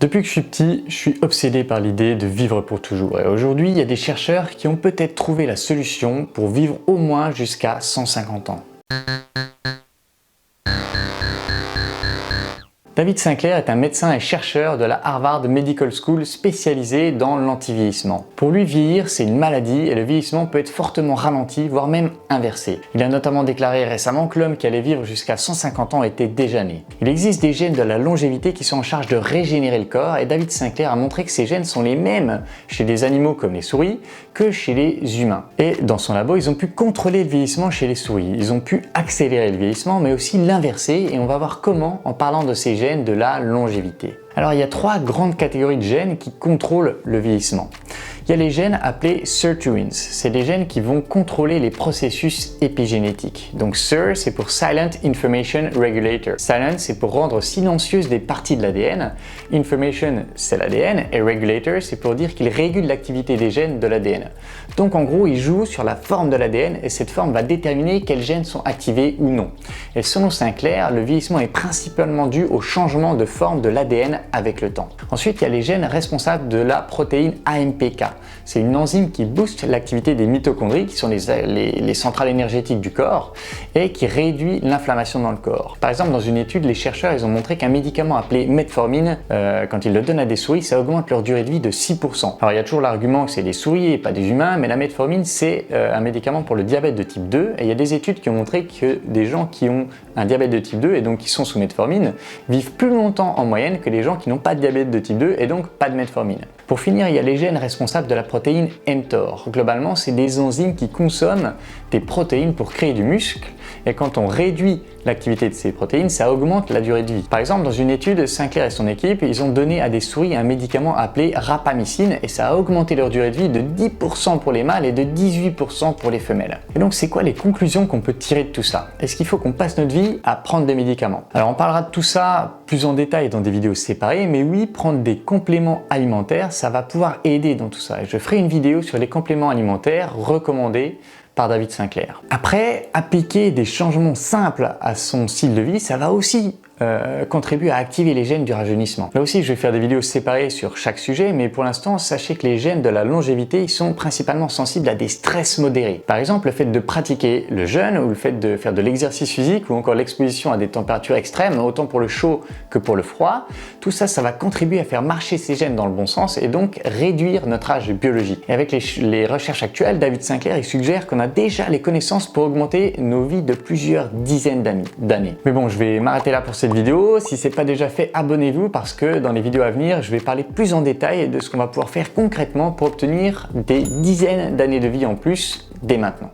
Depuis que je suis petit, je suis obsédé par l'idée de vivre pour toujours. Et aujourd'hui, il y a des chercheurs qui ont peut-être trouvé la solution pour vivre au moins jusqu'à 150 ans. David Sinclair est un médecin et chercheur de la Harvard Medical School spécialisé dans l'antivieillissement. Pour lui, vieillir, c'est une maladie et le vieillissement peut être fortement ralenti, voire même inversé. Il a notamment déclaré récemment que l'homme qui allait vivre jusqu'à 150 ans était déjà né. Il existe des gènes de la longévité qui sont en charge de régénérer le corps et David Sinclair a montré que ces gènes sont les mêmes chez des animaux comme les souris que chez les humains. Et dans son labo, ils ont pu contrôler le vieillissement chez les souris. Ils ont pu accélérer le vieillissement mais aussi l'inverser et on va voir comment en parlant de ces gènes de la longévité. Alors il y a trois grandes catégories de gènes qui contrôlent le vieillissement. Il y a les gènes appelés sirtuins, c'est des gènes qui vont contrôler les processus épigénétiques. Donc SIR c'est pour Silent Information Regulator. Silent c'est pour rendre silencieuses des parties de l'ADN. Information c'est l'ADN et Regulator c'est pour dire qu'il régule l'activité des gènes de l'ADN. Donc en gros il joue sur la forme de l'ADN et cette forme va déterminer quels gènes sont activés ou non. Et selon Sinclair, le vieillissement est principalement dû au changement de forme de l'ADN avec le temps. Ensuite il y a les gènes responsables de la protéine AMPK. C'est une enzyme qui booste l'activité des mitochondries, qui sont les centrales énergétiques du corps, et qui réduit l'inflammation dans le corps. Par exemple, dans une étude, les chercheurs ils ont montré qu'un médicament appelé metformine, quand ils le donnent à des souris, ça augmente leur durée de vie de 6%. Alors il y a toujours l'argument que c'est des souris et pas des humains, mais la metformine c'est un médicament pour le diabète de type 2, et il y a des études qui ont montré que des gens qui ont un diabète de type 2 et donc qui sont sous metformine vivent plus longtemps en moyenne que les gens qui n'ont pas de diabète de type 2 et donc pas de metformine. Pour finir, il y a les gènes responsables de la protéine mTOR. Globalement, c'est des enzymes qui consomment des protéines pour créer du muscle et quand on réduit l'activité de ces protéines, ça augmente la durée de vie. Par exemple, dans une étude, Sinclair et son équipe, ils ont donné à des souris un médicament appelé rapamycine et ça a augmenté leur durée de vie de 10% pour les mâles et de 18% pour les femelles. Et donc, c'est quoi les conclusions qu'on peut tirer de tout ça? Est-ce qu'il faut qu'on passe notre vie à prendre des médicaments? Alors, on parlera de tout ça plus en détail dans des vidéos séparées, mais oui, prendre des compléments alimentaires, ça va pouvoir aider dans tout ça. Et je ferai une vidéo sur les compléments alimentaires recommandés par David Sinclair. Après, appliquer des changements simples à son style de vie, ça va aussi contribuer à activer les gènes du rajeunissement. Là aussi, je vais faire des vidéos séparées sur chaque sujet, mais pour l'instant, sachez que les gènes de la longévité, ils sont principalement sensibles à des stress modérés. Par exemple, le fait de pratiquer le jeûne ou le fait de faire de l'exercice physique ou encore l'exposition à des températures extrêmes, autant pour le chaud que pour le froid, tout ça, ça va contribuer à faire marcher ces gènes dans le bon sens et donc réduire notre âge biologique. Et avec les recherches actuelles, David Sinclair, il suggère qu'on a déjà les connaissances pour augmenter nos vies de plusieurs dizaines d'années. Mais bon, je vais m'arrêter là pour cette vidéo. Si ce n'est pas déjà fait, abonnez-vous parce que dans les vidéos à venir, je vais parler plus en détail de ce qu'on va pouvoir faire concrètement pour obtenir des dizaines d'années de vie en plus dès maintenant.